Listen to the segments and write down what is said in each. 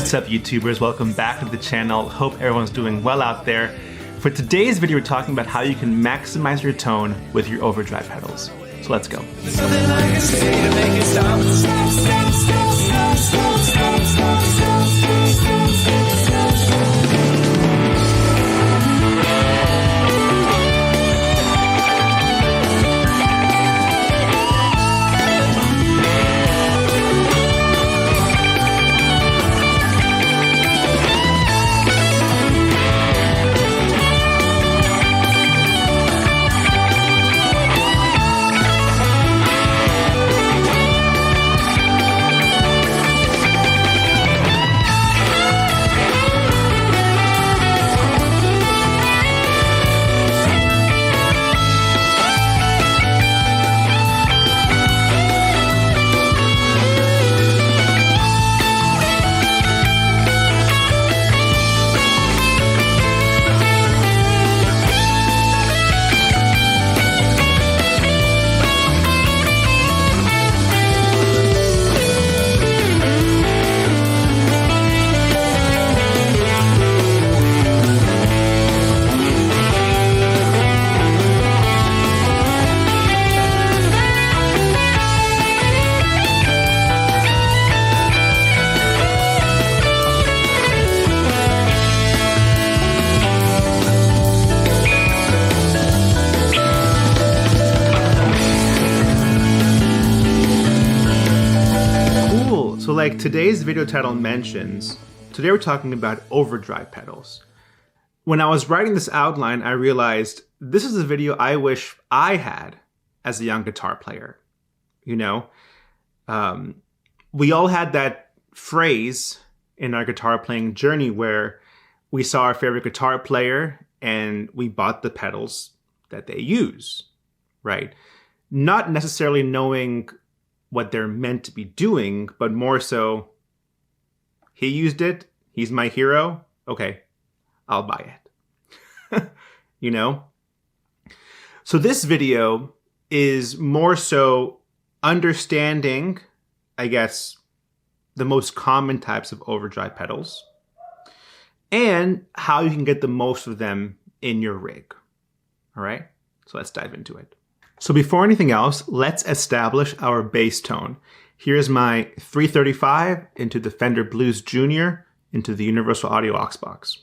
What's up, YouTubers? Welcome back to the channel. Hope everyone's doing well out there. For today's video, we're talking about how you can maximize your tone with your overdrive pedals. So let's go. So like today's video title mentions, today we're talking about overdrive pedals. When I was writing this outline, I realized this is a video I wish I had as a young guitar player. You know, we all had that phrase in our guitar playing journey where we saw our favorite guitar player and we bought the pedals that they use, right? Not necessarily knowing what they're meant to be doing, but more so, he used it, he's my hero, okay, I'll buy it. You know? So this video is more so understanding, I guess, the most common types of overdrive pedals and how you can get the most of them in your rig. All right, so let's dive into it. So before anything else, let's establish our bass tone. Here's my 335 into the Fender Blues Junior into the Universal Audio aux box.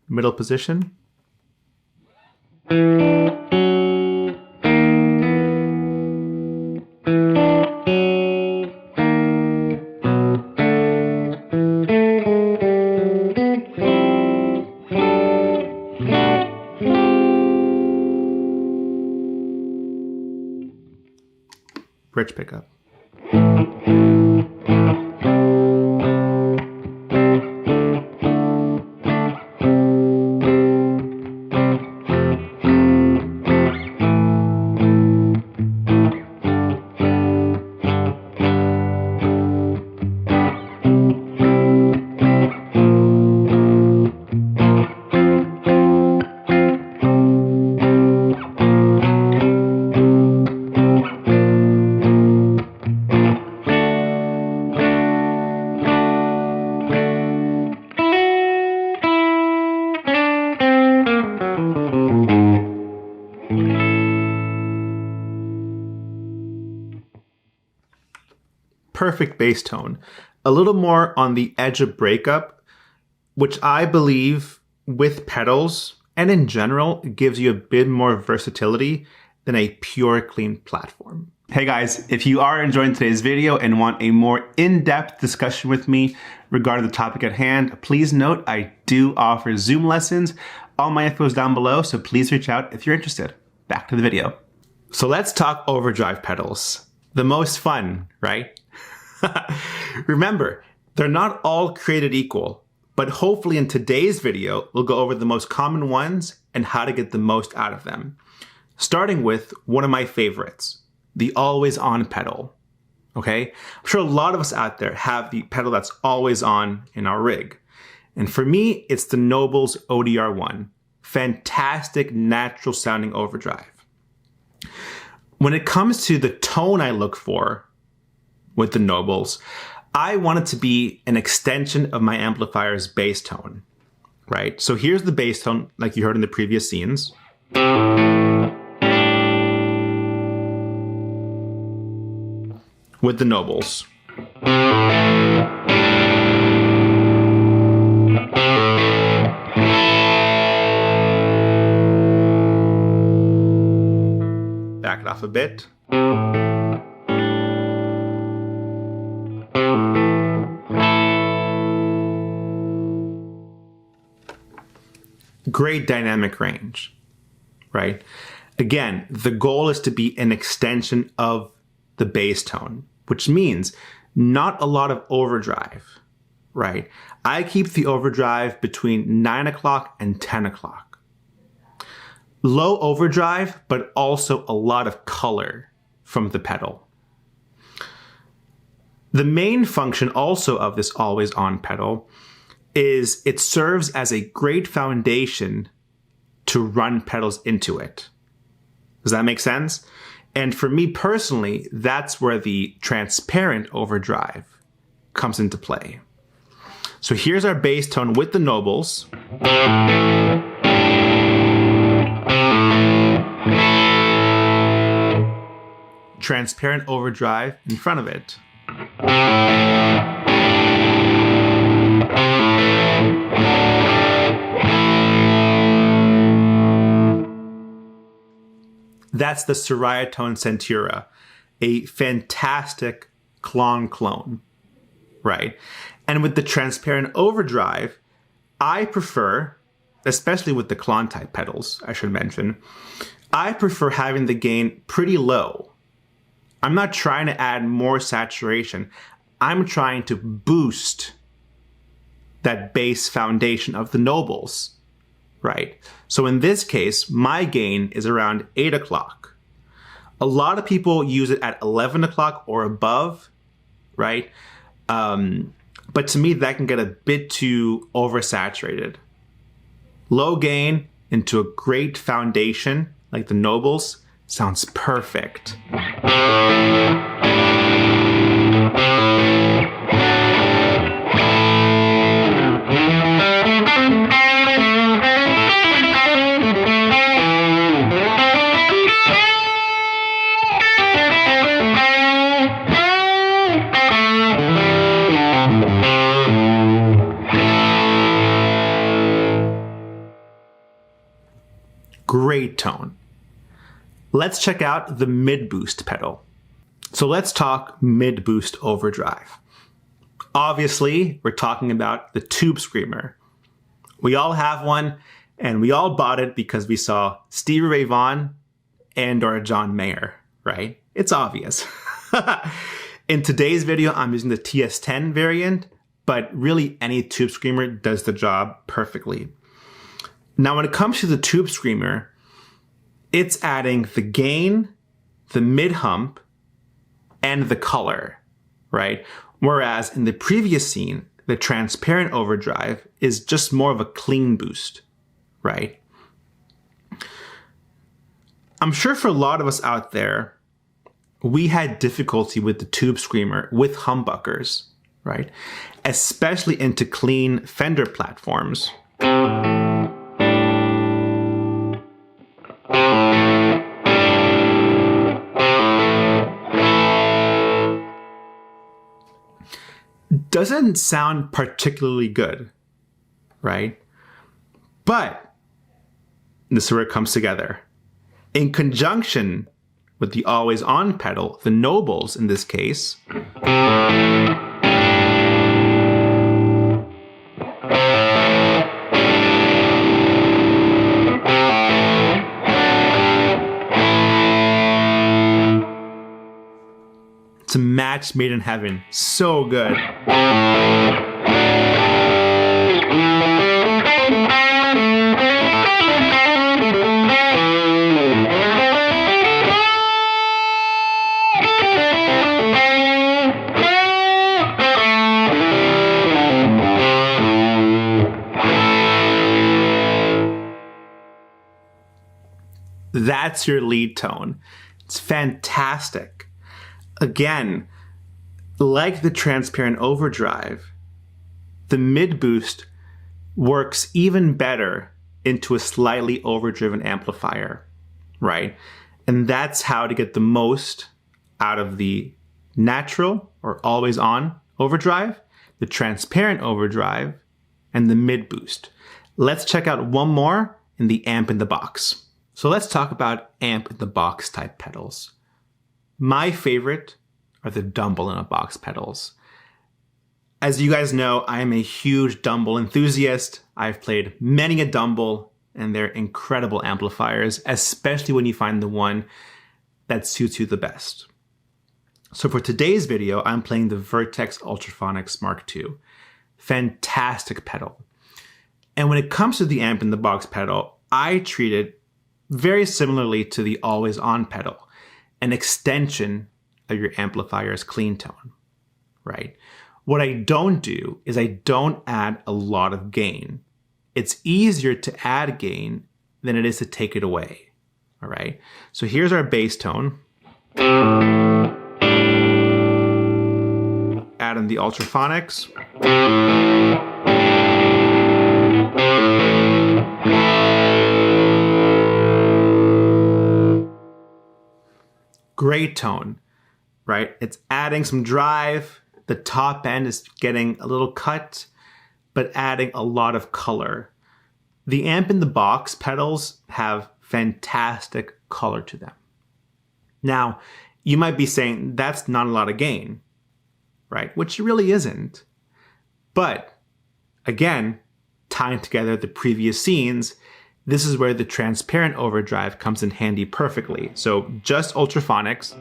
Middle position. Bridge pickup. Perfect bass tone. A little more on the edge of breakup, which I believe with pedals and in general gives you a bit more versatility than a pure clean platform. Hey guys, if you are enjoying today's video and want a more in-depth discussion with me regarding the topic at hand, please note I do offer Zoom lessons. All my info is down below, so please reach out if you're interested. Back to the video. So let's talk overdrive pedals. The most fun, right? Remember, they're not all created equal, but hopefully in today's video, we'll go over the most common ones and how to get the most out of them. starting with one of my favorites, the always on pedal. Okay, I'm sure a lot of us out there have the pedal that's always on in our rig. And for me, it's the Nobels ODR-1. Fantastic natural sounding overdrive. When it comes to the tone I look for with the Nobels, I want it to be an extension of my amplifier's bass tone, right? So here's the bass tone like you heard in the previous scenes. With the Nobels. Back it off a bit. Great dynamic range, right? Again, the goal is to be an extension of the bass tone, which means not a lot of overdrive, right? I keep the overdrive between 9 o'clock and 10 o'clock. Low overdrive, but also a lot of color from the pedal. The main function also of this always on pedal is it serves as a great foundation to run pedals into it. Does that make sense? And for me personally, that's where the transparent overdrive comes into play. So here's our bass tone with the Nobels. Transparent overdrive in front of it. That's the Ceriatone Centura, a fantastic clone, right? And with the transparent overdrive, I prefer, especially with the clone type pedals, I should mention, I prefer having the gain pretty low. I'm not trying to add more saturation. I'm trying to boost that bass foundation of the Nobels. Right. So in this case, my gain is around 8 o'clock. A lot of people use it at 11 o'clock or above, right? But to me, that can get a bit too oversaturated. Low gain into a great foundation like the Nobels sounds perfect. Great tone. Let's check out the mid-boost pedal. So let's talk mid-boost overdrive. Obviously, we're talking about the Tubescreamer. We all have one, and we all bought it because we saw Stevie Ray Vaughan and or John Mayer, right? It's obvious. In today's video, I'm using the TS10 variant, but really any Tubescreamer does the job perfectly. Now, when it comes to the Tubescreamer, it's adding the gain, the mid-hump, and the color, right? Whereas in the previous scene, the transparent overdrive is just more of a clean boost, right? I'm sure for a lot of us out there, we had difficulty with the Tubescreamer with humbuckers, right? Especially into clean Fender platforms. Doesn't sound particularly good, right? But this is where it comes together. In conjunction with the always on pedal, the Nobels in this case, it's a match made in heaven. So good. That's your lead tone. It's fantastic. Again, like the transparent overdrive, the mid boost works even better into a slightly overdriven amplifier, right? And that's how to get the most out of the natural or always on overdrive, the transparent overdrive, and the mid boost. Let's check out one more in the amp in the box. So let's talk about amp in the box type pedals. My favorite are the dumble in a box pedals. As you guys know, I am a huge dumble enthusiast. I've played many a dumble, and they're incredible amplifiers, especially when you find the one that suits you the best. So for today's video, I'm playing the Vertex Ultraphonix Mark II. Fantastic pedal. And when it comes to the amp in the box pedal, I treat it very similarly to the always on pedal, an extension of your amplifier's clean tone, right? What I don't do is I don't add a lot of gain. It's easier to add gain than it is to take it away, all right? So here's our bass tone. Add in the Ultraphonix. Great tone, right? It's adding some drive. The top end is getting a little cut, but adding a lot of color. The amp in the box pedals have fantastic color to them. Now, you might be saying that's not a lot of gain, right? Which really isn't. But again, tying together the previous scenes, this is where the transparent overdrive comes in handy perfectly. So just Ultraphonix.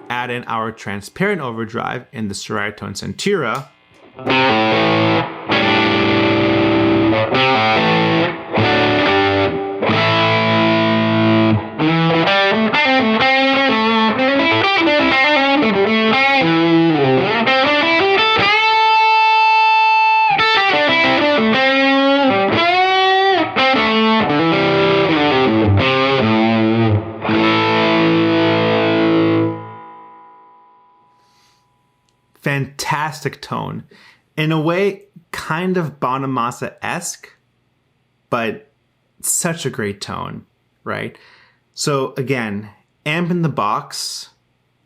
Add in our transparent overdrive in the Ceriatone Centura. Fantastic tone. In a way, kind of Bonamassa-esque, but such a great tone, right? So again, amp in the box,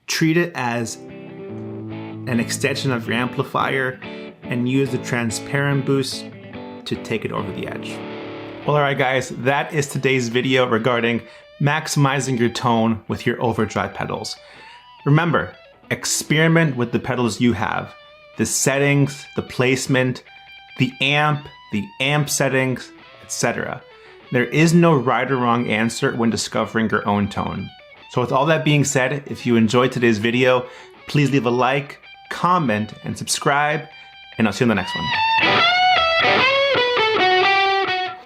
treat it as an extension of your amplifier and use the transparent boost to take it over the edge. Well, all right, guys, that is today's video regarding maximizing your tone with your overdrive pedals. Remember, experiment with the pedals you have, the settings, the placement, the amp settings, etc. There is no right or wrong answer when discovering your own tone. So with all that being said, if you enjoyed today's video, please leave a like, comment, and subscribe, and I'll see you in the next one.